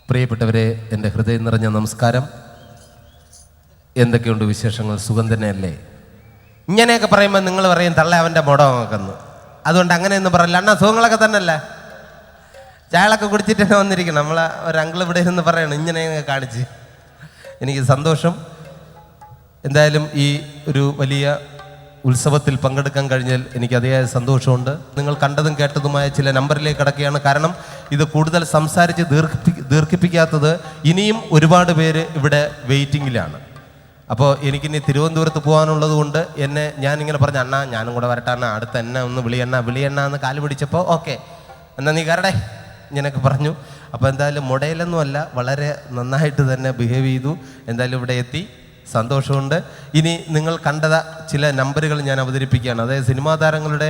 പ്രിയപ്പെട്ടവരെ, എൻ്റെ ഹൃദയം നിറഞ്ഞ നമസ്കാരം. എന്തൊക്കെയുണ്ട് വിശേഷങ്ങൾ? സുഖം തന്നെയല്ലേ? ഇങ്ങനെയൊക്കെ പറയുമ്പോൾ നിങ്ങൾ പറയും തള്ള അവൻ്റെ മുടങ്ങെന്ന്. അതുകൊണ്ട് അങ്ങനെയൊന്നും പറയില്ല. അണ്ണാ സുഖങ്ങളൊക്കെ തന്നെയല്ലേ? ചായകളൊക്കെ കുടിച്ചിട്ട് തന്നെ വന്നിരിക്കണം. നമ്മളെ ഒരു അങ്കിൾ ഇവിടെ ഇരുന്ന് പറയണം ഇങ്ങനെയൊക്കെ കാണിച്ച്. എനിക്ക് സന്തോഷം. എന്തായാലും ഈ ഒരു വലിയ ഉത്സവത്തിൽ പങ്കെടുക്കാൻ കഴിഞ്ഞാൽ എനിക്ക് അതിയായ സന്തോഷമുണ്ട്. നിങ്ങൾ കണ്ടതും കേട്ടതുമായ ചില നമ്പറിലേക്ക് കിടക്കുകയാണ്. കാരണം ഇത് കൂടുതൽ സംസാരിച്ച് ദീർഘിപ്പിക്കാത്തത് ഇനിയും ഒരുപാട് പേര് ഇവിടെ വെയിറ്റിങ്ങിലാണ്. അപ്പോൾ എനിക്കിനി തിരുവനന്തപുരത്ത് പോകാനുള്ളത് കൊണ്ട് ഞാനിങ്ങനെ പറഞ്ഞു, അണ്ണാ ഞാനും കൂടെ വരട്ടെ അണ്ണാ, അടുത്ത് എന്നെ ഒന്ന് വിളിയണ്ണ എന്ന് കാല് പിടിച്ചപ്പോൾ ഓക്കെ എന്നാൽ നീ കയറടേ ഇങ്ങനെയൊക്കെ പറഞ്ഞു. അപ്പോൾ എന്തായാലും മുടയിലൊന്നുമല്ല, വളരെ നന്നായിട്ട് തന്നെ ബിഹേവ് ചെയ്തു. എന്തായാലും ഇവിടെ എത്തി, സന്തോഷമുണ്ട്. ഇനി നിങ്ങൾ കണ്ടത ചില നമ്പറുകൾ ഞാൻ അവതരിപ്പിക്കുകയാണ്. അതായത് സിനിമാ താരങ്ങളുടെ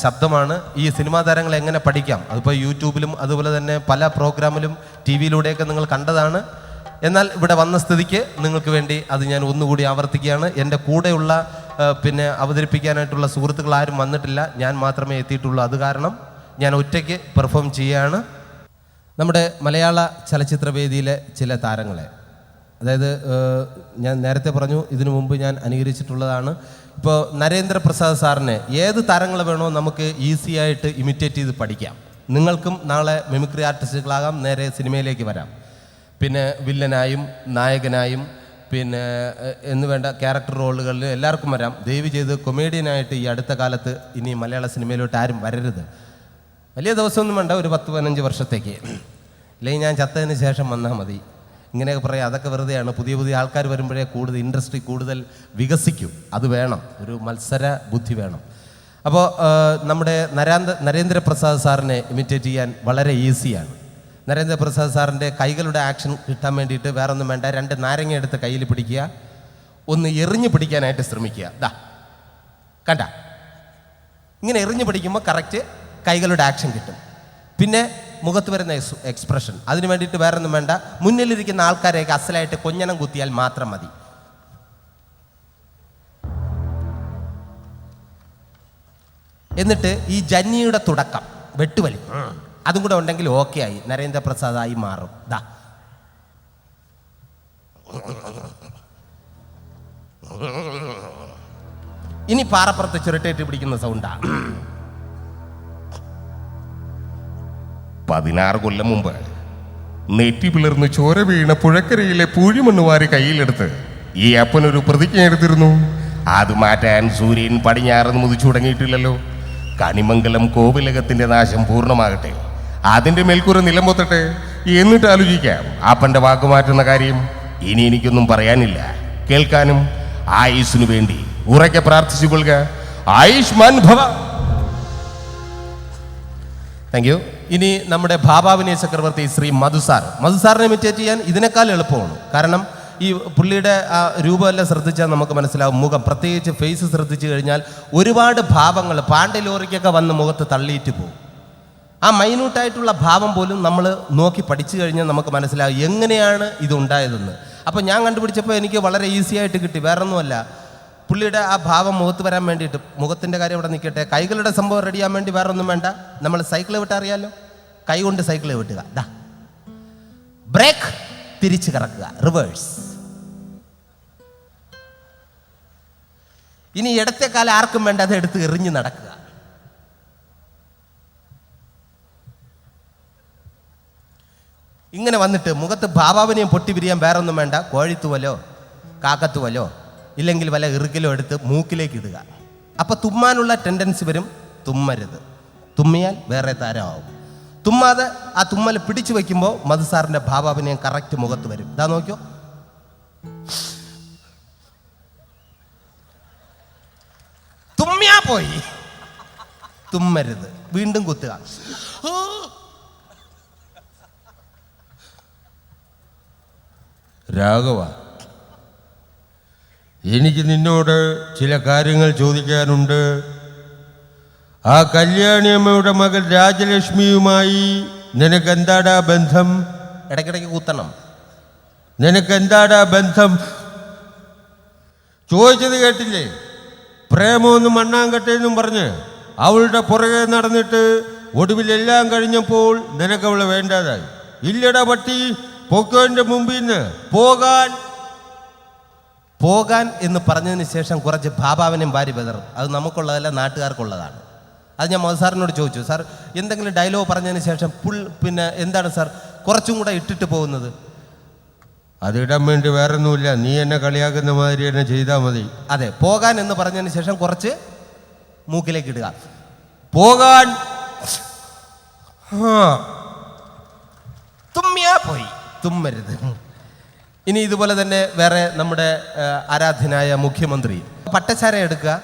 ശബ്ദമാണ്. ഈ സിനിമാ താരങ്ങളെ എങ്ങനെ പഠിക്കാം, അതിപ്പോൾ യൂട്യൂബിലും അതുപോലെ തന്നെ പല പ്രോഗ്രാമിലും ടി വിയിലൂടെയൊക്കെ നിങ്ങൾ കണ്ടതാണ്. എന്നാൽ ഇവിടെ വന്ന സ്ഥിതിക്ക് നിങ്ങൾക്ക് വേണ്ടി അത് ഞാൻ ഒന്നുകൂടി ആവർത്തിക്കുകയാണ്. എൻ്റെ കൂടെയുള്ള അവതരിപ്പിക്കാനായിട്ടുള്ള സുഹൃത്തുക്കൾ ആരും വന്നിട്ടില്ല, ഞാൻ മാത്രമേ എത്തിയിട്ടുള്ളൂ. അത് കാരണം ഞാൻ ഒറ്റയ്ക്ക് പെർഫോം ചെയ്യുകയാണ്. നമ്മുടെ മലയാള ചലച്ചിത്രവേദിയിലെ ചില താരങ്ങളെ, അതായത് ഞാൻ നേരത്തെ പറഞ്ഞു, ഇതിനു മുമ്പ് ഞാൻ അനുകരിച്ചിട്ടുള്ളതാണ്. ഇപ്പോൾ നരേന്ദ്രപ്രസാദ് സാറിനെ ഏത് താരങ്ങളെ വേണോ നമുക്ക് ഈസി ആയിട്ട് ഇമിറ്റേറ്റ് ചെയ്ത് പഠിക്കാം. നിങ്ങൾക്കും നാളെ മിമിക്രി ആർട്ടിസ്റ്റുകളാകാം, നേരെ സിനിമയിലേക്ക് വരാം. പിന്നെ വില്ലനായും നായകനായും എന്ന് വേണ്ട ക്യാരക്ടർ റോളുകളിൽ എല്ലാവർക്കും വരാം. ദയവ് ചെയ്ത് കൊമേഡിയനായിട്ട് ഈ അടുത്ത കാലത്ത് ഇനി മലയാള സിനിമയിലോട്ട് ആരും വരരുത്. വലിയ ദിവസമൊന്നും വേണ്ട, ഒരു 10-15 വർഷത്തേക്ക്, അല്ലെങ്കിൽ ഞാൻ ചത്തതിന് ശേഷം വന്നാൽ മതി. ഇങ്ങനെയൊക്കെ പറയാം, അതൊക്കെ വെറുതെയാണ്. പുതിയ ആൾക്കാർ വരുമ്പോഴേ കൂടുതൽ ഇൻഡസ്ട്രി കൂടുതൽ വികസിക്കും. അത് വേണം, ഒരു മത്സര ബുദ്ധി വേണം. അപ്പോൾ നമ്മുടെ നരേന്ദ്രപ്രസാദ് സാറിനെ ഇമിറ്റേറ്റ് ചെയ്യാൻ വളരെ ഈസിയാണ്. നരേന്ദ്രപ്രസാദ് സാറിൻ്റെ കൈകളുടെ ആക്ഷൻ കിട്ടാൻ വേണ്ടിയിട്ട് വേറെ ഒന്നും വേണ്ട, 2 നാരങ്ങ എടുത്ത് കയ്യിൽ പിടിക്കുക, ഒന്ന് എറിഞ്ഞു പിടിക്കാനായിട്ട് ശ്രമിക്കുക. കണ്ട ഇങ്ങനെ എറിഞ്ഞു പിടിക്കുമ്പോൾ കറക്റ്റ് കൈകളുടെ ആക്ഷൻ കിട്ടും. പിന്നെ മുഖത്ത് വരുന്ന എക്സ്പ്രഷൻ, അതിന് വേണ്ടിയിട്ട് വേറെ ഒന്നും വേണ്ട, മുന്നിലിരിക്കുന്ന ആൾക്കാരെയൊക്കെ അസലായിട്ട് കൊഞ്ഞനം കുത്തിയാൽ മാത്രം മതി. എന്നിട്ട് ഈ ജന്നിയുടെ തുടക്കം വെട്ടുവലി അതും കൂടെ ഉണ്ടെങ്കിൽ ഓക്കെ ആയി, നരേന്ദ്രപ്രസാദായി മാറും. ഇനി പാറപ്പുറത്ത് ചുരുട്ടേറ്റ് പിടിക്കുന്ന സൗണ്ടാ. 16 കൊല്ലം മുമ്പ് നെറ്റി പിളർന്ന് ചോര വീണ പുഴക്കരയിലെ പൂഴിമണ്ണ് വാരി കയ്യിലെടുത്ത് ഈ അപ്പനൊരു പ്രതിജ്ഞ എടുത്തിരുന്നു. അത് മാറ്റാൻ സൂര്യൻ പടിഞ്ഞാറ് മുതിച്ചു തുടങ്ങിയിട്ടില്ലല്ലോ. കണിമംഗലം കോവിലകത്തിന്റെ നാശം പൂർണ്ണമാകട്ടെ, അതിന്റെ മേൽക്കൂര നിലംപൊത്തട്ടെ, എന്നിട്ട് ആലോചിക്കാം അപ്പന്റെ വാക്കുമാറ്റുന്ന കാര്യം. ഇനി എനിക്കൊന്നും പറയാനില്ല, കേൾക്കാനും ആയുസ്സിനു വേണ്ടി ഉറക്കെ പ്രാർത്ഥിച്ചു കൊള്ളുക. ആയുഷ്മാൻ ഭവ. Thank you. ഇനി നമ്മുടെ ഭാഭാവിനയ ചക്രവർത്തി ശ്രീ മധുസാറിനെ ഇമിറ്റേറ്റ് ചെയ്യാൻ ഇതിനേക്കാൾ എളുപ്പമാണ്. കാരണം ഈ പുള്ളിയുടെ ആ രൂപമെല്ലാം ശ്രദ്ധിച്ചാൽ നമുക്ക് മനസ്സിലാവും. മുഖം, പ്രത്യേകിച്ച് ഫേസ് ശ്രദ്ധിച്ചു കഴിഞ്ഞാൽ ഒരുപാട് ഭാവങ്ങൾ പാണ്ഡ്യ ലോറിക്കൊക്കെ വന്ന് മുഖത്ത് തള്ളിയിട്ട് പോകും. ആ മൈന്യൂട്ടായിട്ടുള്ള ഭാവം പോലും നമ്മൾ നോക്കി പഠിച്ചു കഴിഞ്ഞാൽ നമുക്ക് മനസ്സിലാവും എങ്ങനെയാണ് ഇതുണ്ടായതെന്ന്. അപ്പോൾ ഞാൻ കണ്ടുപിടിച്ചപ്പോൾ എനിക്ക് വളരെ ഈസി ആയിട്ട് കിട്ടി. വേറൊന്നുമല്ല, പുള്ളിയുടെ ആ ഭാവം മുഖത്ത് വരാൻ വേണ്ടിയിട്ട്, മുഖത്തിൻ്റെ കാര്യം ഇവിടെ നിൽക്കട്ടെ, കൈകളുടെ സംഭവം റെഡി ചെയ്യാൻ വേണ്ടി വേറെ ഒന്നും വേണ്ട. നമ്മൾ സൈക്കിൾ വിട്ടാൽ അറിയാമല്ലോ, കൈ കൊണ്ട് സൈക്കിൾ വിട്ടുക, ബ്രേക്ക്, തിരിച്ച് കറക്കുക, റിവേഴ്സ്. ഇനി ഇടത്തെ കാലം ആർക്കും വേണ്ട, അത് എടുത്ത് എറിഞ്ഞ് നടക്കുക. ഇങ്ങനെ വന്നിട്ട് മുഖത്ത് ഭാവാവിനെയും പൊട്ടി പിരിയാൻ വേറെ ഒന്നും വേണ്ട, കോഴിത്തുവലോ കാക്കത്തുവലോ ഇല്ലെങ്കിൽ വല്ല ഇറുകിലോ എടുത്ത് മൂക്കിലേക്ക് ഇടുക. അപ്പം തുമ്മാനുള്ള ടെൻഡൻസി വരും. തുമ്മരുത്, തുമ്മിയാൽ വേറെ താരമാവും. തുമ്മാതെ ആ തുമ്മൽ പിടിച്ചു വയ്ക്കുമ്പോൾ മധുസാറിൻ്റെ ഭാവാഭിനയം കറക്റ്റ് മുഖത്ത് വരും. നോക്കിയോ, തുമ്മിയാ പോയി, തുമ്മരുത്, വീണ്ടും കുത്തുക. രാഘവ, എനിക്ക് നിന്നോട് ചില കാര്യങ്ങൾ ചോദിക്കാനുണ്ട്. ആ കല്യാണിയമ്മയുടെ മകൾ രാജലക്ഷ്മിയുമായി നിനക്കെന്താടാ ബന്ധം? ഇടയ്ക്കിടയ്ക്ക് കൂത്തണം. നിനക്കെന്താടാ ബന്ധം? ചോദിച്ചത് കേട്ടില്ലേ? പ്രേമമൊന്നും മണ്ണാങ്കട്ടെന്നും പറഞ്ഞ് അവളുടെ പുറകെ നടന്നിട്ട് ഒടുവിൽ എല്ലാം കഴിഞ്ഞപ്പോൾ നിനക്കവളെ വേണ്ടാതായി. ഇല്ലടാ പട്ടി, പൊക്കോന്റെ മുമ്പിൽ നിന്ന് പോകാൻ. പോകാൻ എന്ന് പറഞ്ഞതിന് ശേഷം കുറച്ച് ഭാഭാവനും ഭാര്യ ബദറും. അത് നമുക്കുള്ളതല്ല, നാട്ടുകാർക്കുള്ളതാണ്. അത് ഞാൻ മോഹൻ സാറിനോട് ചോദിച്ചു, സാർ എന്തെങ്കിലും ഡയലോഗ് പറഞ്ഞതിന് ശേഷം പിന്നെ എന്താണ് സാർ കുറച്ചും കൂടെ ഇട്ടിട്ട് പോകുന്നത്? അതിടാൻ വേണ്ടി വേറെ ഒന്നുമില്ല, നീ എന്നെ കളിയാക്കുന്ന മാതിരി എന്നെ ചെയ്താൽ മതി. അതെ, പോകാൻ എന്ന് പറഞ്ഞതിന് ശേഷം കുറച്ച് മൂക്കിലേക്ക് ഇടുക. പോകാൻ. തുമ്മിയാ പോയി, തുമ്മരുത്. ഇനി ഇതുപോലെ തന്നെ വേറെ നമ്മുടെ ആരാധ്യനായ മുഖ്യമന്ത്രി പട്ടച്ചാര എടുക്കുക,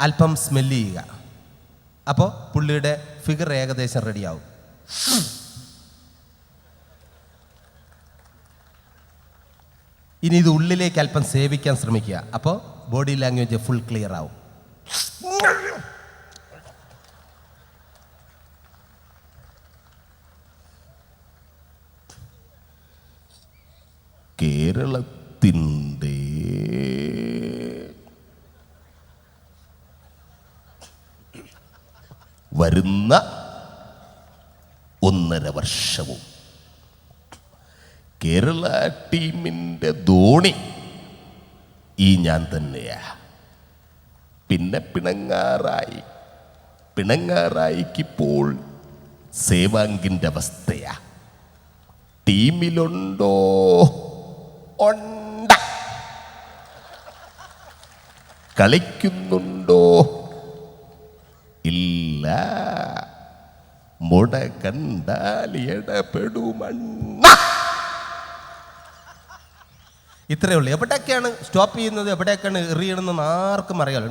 അല്പം സ്മെല്ല് ചെയ്യുക, അപ്പോൾ പുള്ളിയുടെ ഫിഗർ ഏകദേശം റെഡിയാവും. ഇനി ഇത് ഉള്ളിലേക്ക് അല്പം സേവിക്കാൻ ശ്രമിക്കുക, അപ്പോൾ ബോഡി ലാംഗ്വേജ് ഫുൾ ക്ലിയർ ആവും. കേരളത്തിൻ്റെ വരുന്ന 1.5 വർഷവും കേരള ടീമിൻ്റെ ധോണി ഈ ഞാൻ തന്നെയാ. പിന്നെ പിണങ്ങാറായിക്കിപ്പോൾ സേവാങ്കിൻ്റെ അവസ്ഥയാ. ടീമിലുണ്ടോ? ഉണ്ട്. കളിക്കുന്നുണ്ടോ? ഇല്ല. മുട കണ്ടാൽ ഇടപെടുമണ്ണ. ഇത്രയേ ഉള്ളൂ. എവിടെയൊക്കെയാണ് സ്റ്റോപ്പ് ചെയ്യുന്നത്, എവിടെയൊക്കെയാണ് എറിയണമെന്ന് ആർക്കും അറിയാലോ.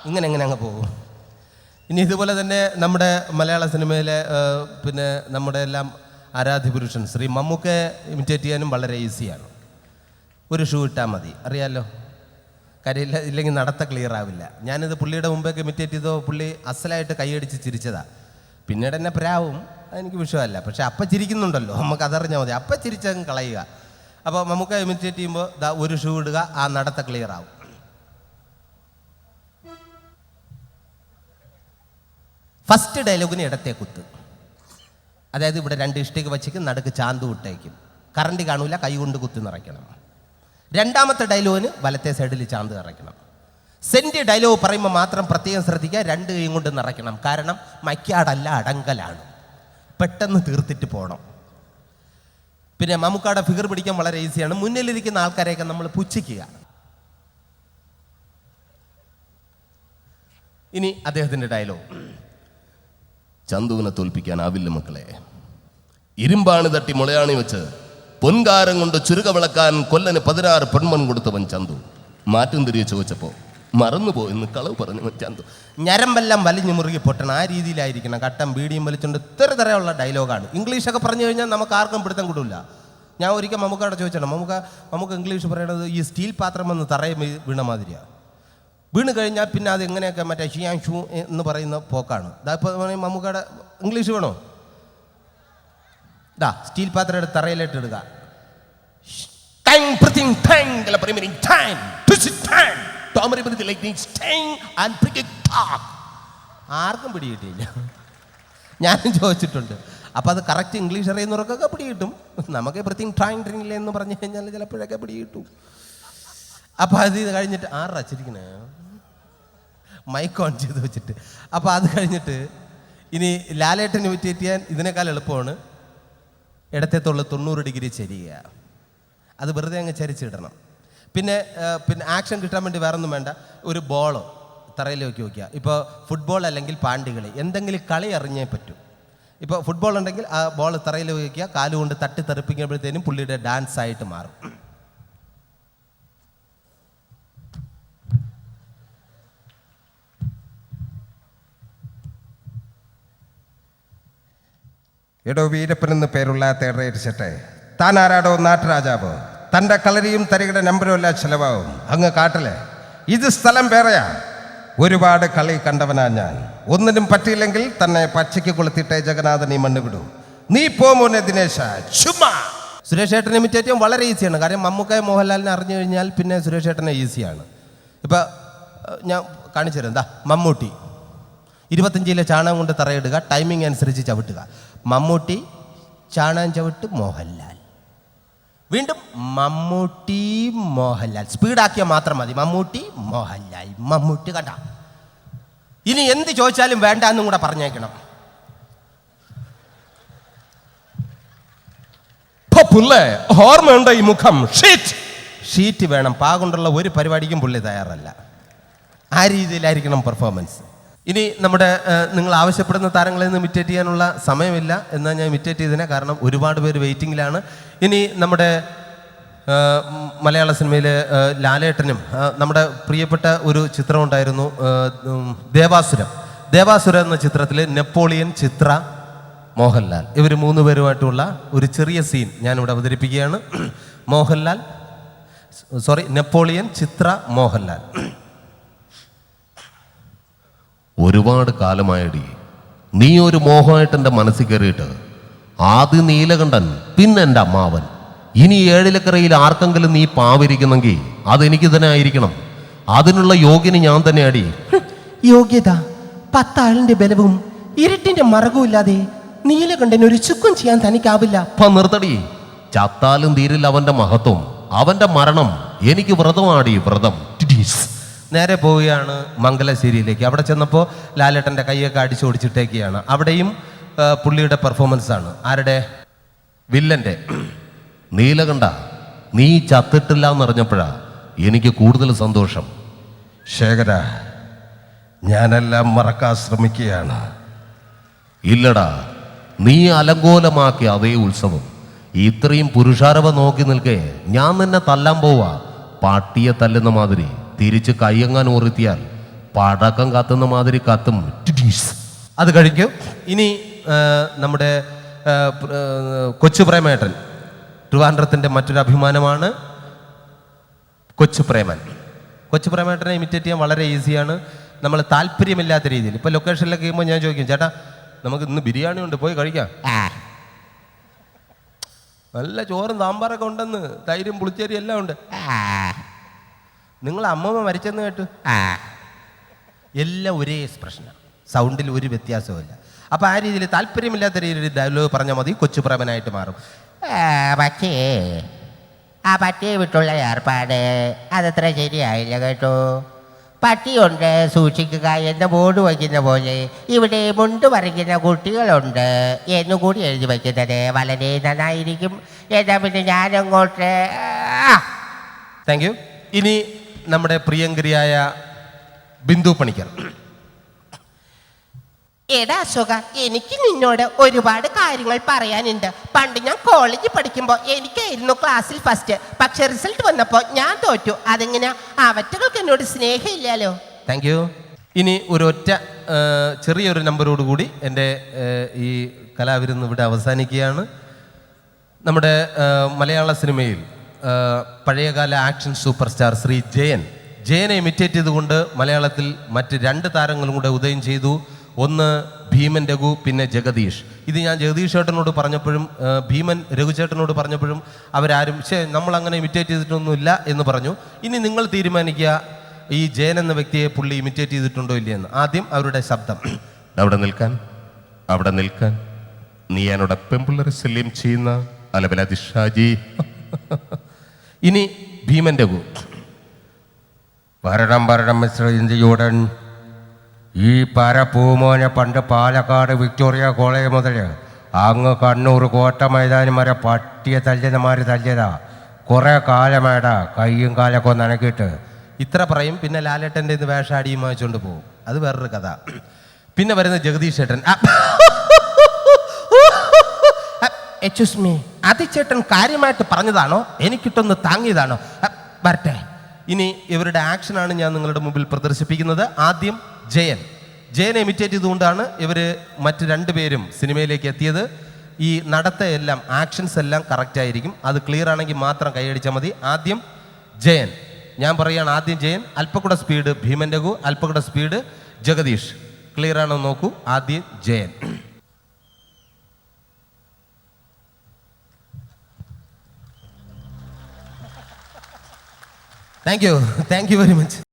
ഇങ്ങനെ അങ്ങ് പോകും. ഇനി ഇതുപോലെ തന്നെ നമ്മുടെ മലയാള സിനിമയിലെ പിന്നെ നമ്മുടെ എല്ലാം ആരാധ്യപുരുഷൻ ശ്രീ മമ്മൂക്കയെ ഇമിറ്റേറ്റ് ചെയ്യാനും വളരെ ഈസിയാണ്. ഒരു ഷൂ ഇട്ടാൽ മതി, അറിയാമല്ലോ. കാര്യമില്ല, ഇല്ലെങ്കിൽ നടത്ത ക്ലിയർ ആവില്ല. ഞാനിത് പുള്ളിയുടെ മുമ്പൊക്കെ ഇമിറ്റേറ്റ് ചെയ്തോ പുള്ളി അസലായിട്ട് കൈയടിച്ച് ചിരിച്ചതാ. പിന്നീട് എന്നെ പ്രാവും, അതെനിക്ക് വിഷയമല്ല. പക്ഷെ അപ്പം ചിരിക്കുന്നുണ്ടല്ലോ, നമുക്ക് അതറിഞ്ഞാൽ മതി. അപ്പം ചിരിച്ചങ്ങ് കളയുക. അപ്പോൾ നമുക്ക് ഇമിറ്റേറ്റ് ചെയ്യുമ്പോൾ ഒരു ഷൂ ഇടുക, ആ നടത്ത ക്ലിയർ ആവും. ഫസ്റ്റ് ഡയലോഗിന് ഇടത്തെ കുത്ത്, അതായത് ഇവിടെ 2 ഇഷ്ടിക വച്ചേക്കും, നടുക്ക് ചാന്ത് വിട്ടേക്കും. കറണ്ട് കാണൂല, കൈ കൊണ്ട് കുത്തി നിറയ്ക്കണം. രണ്ടാമത്തെ ഡയലോഗിന് വലത്തെ സൈഡിൽ ചാന്ത് നിറയ്ക്കണം. സെൻറ്റ് ഡയലോഗ് പറയുമ്പോൾ മാത്രം പ്രത്യേകം ശ്രദ്ധിക്കുക, 2 കൈയും കൊണ്ട് നിറയ്ക്കണം. കാരണം മൈക്കാടല്ല, അടങ്കലാണ്, പെട്ടെന്ന് തീർത്തിട്ട് പോകണം. പിന്നെ മമ്മൂക്കാടെ ഫിഗർ പിടിക്കാൻ വളരെ ഈസിയാണ്. മുന്നിലിരിക്കുന്ന ആൾക്കാരെയൊക്കെ നമ്മൾ പുച്ഛിക്കുക. ഇനി അദ്ദേഹത്തിൻ്റെ ഡയലോഗ്. ചന്തുവിനെ തോൽപ്പിക്കാനാവില്ല മക്കളെ. ഇരുമ്പാണ് തട്ടി മുളയാണി വെച്ച് പൊൻകാരം കൊണ്ട് ചുരുക വിളക്കാൻ കൊല്ലന് 16 പെൺമൺ കൊടുത്തവൻ ചന്തു. മാറ്റം തിരികെ ചോദിച്ചപ്പോൾ മറന്നുപോയെന്ന് കളവ് പറഞ്ഞു ചന്തു. ഞരമ്പെല്ലാം വലിഞ്ഞു മുറുകി പൊട്ടണം, ആ രീതിയിലായിരിക്കണം. കട്ടം ബീഡിയും വലിച്ചുകൊണ്ട് തരമുള്ള ഡയലോഗാണ്. ഇംഗ്ലീഷൊക്കെ പറഞ്ഞു കഴിഞ്ഞാൽ നമുക്ക് ആർക്കും പിടുത്തം കിട്ടില്ല. ഞാൻ ഒരിക്കൽ മമ്മൂക്കയോട് ചോദിച്ചാണ്, നമുക്ക് ഇംഗ്ലീഷ് പറയണത് ഈ സ്റ്റീൽ പാത്രം വന്ന് തറയും വീണ മാതിരിയാണ്. വീണ് കഴിഞ്ഞാൽ പിന്നെ അത് എങ്ങനെയൊക്കെ മറ്റേ ഷിയാൻ ഷൂ എന്ന് പറയുന്ന പോക്കാണ്. ഇപ്പോൾ മമ്മൂക്കയുടെ ഇംഗ്ലീഷ് വേണോ? സ്റ്റീൽ പാത്രം എടുത്ത് തറയിലിട്ട് ഇടുക. ആർക്കും പിടി കിട്ടിയില്ല. ഞാനും ചോദിച്ചിട്ടുണ്ട്. അപ്പോൾ അത് കറക്റ്റ് ഇംഗ്ലീഷ് അറിയുന്നവർക്കൊക്കെ പിടി കിട്ടും. നമുക്ക് പ്രത്യേകം ട്രാങ് എന്ന് പറഞ്ഞു കഴിഞ്ഞാൽ ചിലപ്പോഴൊക്കെ പിടി കിട്ടും. അപ്പോൾ അത് കഴിഞ്ഞിട്ട് ആറച്ചിരിക്കണേ മൈക്ക് ഓൺ ചെയ്ത് വെച്ചിട്ട്. അപ്പോൾ അത് കഴിഞ്ഞിട്ട് ഇനി ലാലേട്ടൻ ഇമിറ്റേറ്റ് ചെയ്യാൻ ഇതിനേക്കാൾ എളുപ്പമാണ് ഇടത്തേത്തുള്ള 90 ഡിഗ്രി ചെരിയുക. അത് വെറുതെ അങ്ങ് ചരിച്ചിടണം. പിന്നെ ആക്ഷൻ കിട്ടാൻ വേണ്ടി വേറെ ഒന്നും വേണ്ട, ഒരു ബോളോ തറയിലേക്ക് വയ്ക്കുക. ഇപ്പോൾ ഫുട്ബോൾ അല്ലെങ്കിൽ പാണ്ടികളി, എന്തെങ്കിലും കളി അറിഞ്ഞേ പറ്റൂ. ഇപ്പോൾ ഫുട്ബോൾ ഉണ്ടെങ്കിൽ ആ ബോൾ തറയിൽ വയ്ക്കുക, കാലുകൊണ്ട് തട്ടി തെറിപ്പിക്കുമ്പോഴത്തേനും പുള്ളിയുടെ ഡാൻസ് ആയിട്ട് മാറും. എടോ വീരപ്പൻ എന്ന് പേരുള്ള തേടേരിച്ചട്ടെ, താൻ ആരാടോ നാട്ടുരാജാവോ? തൻ്റെ കളരിയും തരികയുടെ നമ്പരും എല്ലാം ചിലവാകും. അങ്ങ് കാട്ടിലെ ഇത് സ്ഥലം വേറെയാ. ഒരുപാട് കളി കണ്ടവനാ ഞാൻ. ഒന്നിനും പറ്റിയില്ലെങ്കിൽ തന്നെ പച്ചയ്ക്ക് കൊളുത്തിട്ടേ ജഗന്നാഥൻ ഈ മണ്ണ് വിടൂ. നീ പോമോനെ ദിനേശ, ചുമ്മാ. സുരേഷ് ഏട്ടനെ ഇമിറ്റേറ്റ് ചെയ്യാൻ വളരെ ഈസിയാണ്. കാര്യം മമ്മൂക്കായ മോഹൻലാലിനെ അറിഞ്ഞു കഴിഞ്ഞാൽ പിന്നെ സുരേഷ് ഏട്ടനെ ഈസിയാണ്. ഇപ്പം ഞാൻ കാണിച്ചു തരാം. മമ്മൂട്ടി 25 കിലോ ചാണകം കൊണ്ട് തറയിടുക, ടൈമിംഗ് അനുസരിച്ച് ചവിട്ടുക. മമ്മൂട്ടി ചാണകം ചവിട്ട് മോഹൻലാൽ. വീണ്ടും മമ്മൂട്ടി മോഹൻലാൽ. സ്പീഡാക്കിയാൽ മാത്രം മതി. മമ്മൂട്ടി മോഹൻലാൽ. മമ്മൂട്ടി കണ്ട. ഇനി എന്ത് ചോദിച്ചാലും വേണ്ട എന്നും കൂടെ പറഞ്ഞേക്കണം. പുള്ളേ ഓർമ്മയുണ്ടോ ഈ മുഖം? ഷീറ്റ് വേണം. പാകൊണ്ടുള്ള ഒരു പരിപാടിക്കും പുള്ളി തയ്യാറല്ല. ആ രീതിയിലായിരിക്കണം പെർഫോമൻസ്. ഇനി നമ്മുടെ നിങ്ങൾ ആവശ്യപ്പെടുന്ന താരങ്ങളിൽ നിന്ന് ഇമിറ്റേറ്റ് ചെയ്യാനുള്ള സമയമില്ല. എന്നാൽ ഞാൻ ഇമിറ്റേറ്റ് ചെയ്തതിനെ, കാരണം ഒരുപാട് പേര് വെയിറ്റിങ്ങിലാണ്. ഇനി നമ്മുടെ മലയാള സിനിമയിൽ ലാലേട്ടനും നമ്മുടെ പ്രിയപ്പെട്ട ഒരു ചിത്രം ഉണ്ടായിരുന്നു, ദേവാസുരം. ദേവാസുരം എന്ന ചിത്രത്തിൽ നെപ്പോളിയൻ, ചിത്ര, മോഹൻലാൽ ഇവർ 3 പേരുമായിട്ടുള്ള ഒരു ചെറിയ സീൻ ഞാനിവിടെ അവതരിപ്പിക്കുകയാണ്. നെപ്പോളിയൻ, ചിത്ര, മോഹൻലാൽ. ഒരുപാട് കാലമായടി നീ ഒരു മോഹമായിട്ട് എൻ്റെ മനസ്സിൽ കയറിയിട്ട്. ആദ്യം നീലകണ്ഠൻ, പിന്നെ എൻ്റെ അമ്മാവൻ. ഇനി 7 ആർക്കെങ്കിലും നീ പാവിരിക്കുന്നെങ്കിൽ അതെനിക്ക് തന്നെ ആയിരിക്കണം. അതിനുള്ള യോഗ്യന് ഞാൻ തന്നെ അടി. യോഗ്യത 10 ആളിന്റെ ബലവും ഇരുട്ടിന്റെ മറകവും ഇല്ലാതെ നീലകണ്ഠൻ ഒരു ചുക്കും ചെയ്യാൻ തനിക്കാവില്ല. നിർത്തടി. ചത്താലും തീരില്ല അവന്റെ മഹത്വം. അവന്റെ മരണം എനിക്ക് വ്രതമാടി, വ്രതം. നേരെ പോവുകയാണ് മംഗലശ്ശേരിയിലേക്ക്. അവിടെ ചെന്നപ്പോൾ ലാലേട്ടൻ്റെ കൈയൊക്കെ അടിച്ചോടിച്ചിട്ടേക്കുകയാണ്. അവിടെയും പുള്ളിയുടെ പെർഫോമൻസ് ആണ്. ആരുടെ? വില്ലൻ്റെ. നീലകണ്ഠ, നീ ചത്തിട്ടില്ല എന്നറിഞ്ഞപ്പോഴാ എനിക്ക് കൂടുതൽ സന്തോഷം. ശേഖര, ഞാനെല്ലാം മറക്കാൻ ശ്രമിക്കുകയാണ്. ഇല്ലടാ, നീ അലങ്കോലമാക്കിയ അതേ ഉത്സവം ഇത്രയും പുരുഷാരവ നോക്കി നിൽക്കേ ഞാൻ നിന്നെ തല്ലാൻ പോവാ. പട്ടിയെ തല്ലുന്ന മാതിരി തിരിച്ച് കയ്യങ്ങാൻ ഓർത്തിയാൽ പടക്കം കത്തുന്ന മാതിരി കത്തും. അത് കഴിഞ്ഞു. ഇനി നമ്മുടെ കൊച്ചു പ്രേമേട്ടൻ, ട്രിവാൻഡ്രത്തിൻ്റെ മറ്റൊരു അഭിമാനമാണ് കൊച്ചു പ്രേമൻ. കൊച്ചു പ്രേമേട്ടനെ ഇമിറ്റേറ്റ് ചെയ്യാൻ വളരെ ഈസിയാണ്. നമ്മൾ താല്പര്യമില്ലാത്ത രീതിയിൽ ഇപ്പോൾ ലൊക്കേഷനിലൊക്കെ ചെയ്യുമ്പോൾ ഞാൻ ചോദിക്കും, ചേട്ടാ നമുക്ക് ഇന്ന് ബിരിയാണി ഉണ്ട്, പോയി കഴിക്കാം. നല്ല ചോറും സാമ്പാറൊക്കെ ഉണ്ടെന്ന്, തൈരും പുളിച്ചേരി എല്ലാം ഉണ്ട്. നിങ്ങൾ അമ്മമ്മ മരിച്ചെന്ന് കേട്ടു. എല്ലാം ഒരേ എക്സ്പ്രഷനാണ്, സൗണ്ടിൽ ഒരു വ്യത്യാസവുമില്ല. അപ്പോൾ ആ രീതിയിൽ താല്പര്യമില്ലാത്ത രീതിയിൽ ഡയലോഗ് പറഞ്ഞാൽ മതി, കൊച്ചു പ്രേമനായിട്ട് മാറും. പക്ഷേ ആ പട്ടിയെ വിട്ടുള്ള ഏർപ്പാട് അതത്ര ശരിയായില്ല കേട്ടോ. പട്ടിയുണ്ട് സൂക്ഷിക്കുക എന്ന ബോർഡ് വയ്ക്കുന്ന പോലെ ഇവിടെ മുണ്ട് പറിക്കുന്ന കുട്ടികളുണ്ട് എന്നുകൂടി എഴുതി വയ്ക്കുന്നത് വളരെ നന്നായിരിക്കും. എന്നാ പിന്നെ ഞാനങ്ങോട്ട്. Thank you. ഇനി നമ്മുടെ പ്രിയങ്കരിയായ ബിന്ദു പണിക്കർ. എടാ അശോക, എനിക്ക് നിന്നോട് ഒരുപാട് കാര്യങ്ങൾ പറയാനുണ്ട്. പണ്ട് ഞാൻ കോളേജിൽ പഠിക്കുമ്പോൾ എനിക്കായിരുന്നു ക്ലാസ്സിൽ ഫസ്റ്റ്. പക്ഷെ റിസൾട്ട് വന്നപ്പോൾ ഞാൻ തോറ്റു. അതെങ്ങനെ? അവറ്റകൾക്ക് എന്നോട് സ്നേഹമില്ലല്ലോ. Thank you. ഇനി ഒരൊറ്റ ചെറിയൊരു നമ്പരോടുകൂടി എൻ്റെ ഈ കലാവിരുന്ന് ഇവിടെ അവസാനിക്കുകയാണ്. നമ്മുടെ മലയാള സിനിമയിൽ പഴയകാല ആക്ഷൻ സൂപ്പർ സ്റ്റാർ ശ്രീ ജയനെ ഇമിറ്റേറ്റ് ചെയ്തുകൊണ്ട് മലയാളത്തിൽ മറ്റ് 2 താരങ്ങളും കൂടെ ഉദയം ചെയ്തു. ഒന്ന് ഭീമൻ രഘു, പിന്നെ ജഗദീഷ്. ഇത് ഞാൻ ജഗദീഷ് ചേട്ടനോട് പറഞ്ഞപ്പോഴും ഭീമൻ രഘുചേട്ടനോട് പറഞ്ഞപ്പോഴും അവരാരും നമ്മളങ്ങനെ ഇമിറ്റേറ്റ് ചെയ്തിട്ടൊന്നുമില്ല എന്ന് പറഞ്ഞു. ഇനി നിങ്ങൾ തീരുമാനിക്കുക, ഈ ജയൻ എന്ന വ്യക്തിയെ പുള്ളി ഇമിറ്റേറ്റ് ചെയ്തിട്ടുണ്ടോ ഇല്ലയെന്ന്. ആദ്യം അവരുടെ ശബ്ദം. അവിടെ നിൽക്കാൻ നീ എന്നോട് പെമ്പിള്ളേരെ ശല്യം ചെയ്യുന്ന അലബലാദി ഷാജി. ഇനി ഭീമൻ രഘു. ഭരണം മിസ്റ്റർ ഇന്ത്യയോടൻ. ഈ പരപ്പൂമോനെ പണ്ട് പാലക്കാട് വിക്ടോറിയ കോളേജ് മുതൽ അങ്ങ് കണ്ണൂർ കോട്ട മൈതാനം വരെ പട്ടിയെ തല്ലുന്നമാര് തല്ലിയതാ. കുറേ കാലമായിടാ കയ്യും കാലൊക്കെ ഒന്ന് അനക്കിയിട്ട്. ഇത്ര പറയും, പിന്നെ ലാലേട്ടൻ്റെ ഇന്ന് വേഷാടിയും വാങ്ങിച്ചുകൊണ്ട് പോകും. അത് വേറൊരു കഥ. പിന്നെ വരുന്ന ജഗദീഷ് ചേട്ടൻ. എക്സ്ക്യൂസ് മീ, ചേട്ടൻ കാര്യമായിട്ട് പറഞ്ഞതാണോ എനിക്കിട്ടൊന്ന് താങ്ങിയതാണോ? വരട്ടെ. ഇനി ഇവരുടെ ആക്ഷനാണ് ഞാൻ നിങ്ങളുടെ മുമ്പിൽ പ്രദർശിപ്പിക്കുന്നത്. ആദ്യം ജയനെ ഇമിറ്റേറ്റ് ചെയ്തുകൊണ്ടാണ് ഇവർ മറ്റ് 2 പേരും സിനിമയിലേക്ക് എത്തിയത്. ഈ നടത്തയെല്ലാം ആക്ഷൻസ് എല്ലാം കറക്റ്റ് ആയിരിക്കും. അത് ക്ലിയർ ആണെങ്കിൽ മാത്രം കൈയടിച്ചാൽ മതി. ആദ്യം ജയൻ. ഞാൻ പറയുകയാണ്, ആദ്യം ജയൻ. അല്പക്കൂടെ സ്പീഡ് ഭീമൻ രഘു, അല്പക്കൂടെ സ്പീഡ് ജഗദീഷ്. ക്ലിയർ ആണോ നോക്കൂ. ആദ്യം Jayan. Thank you very much.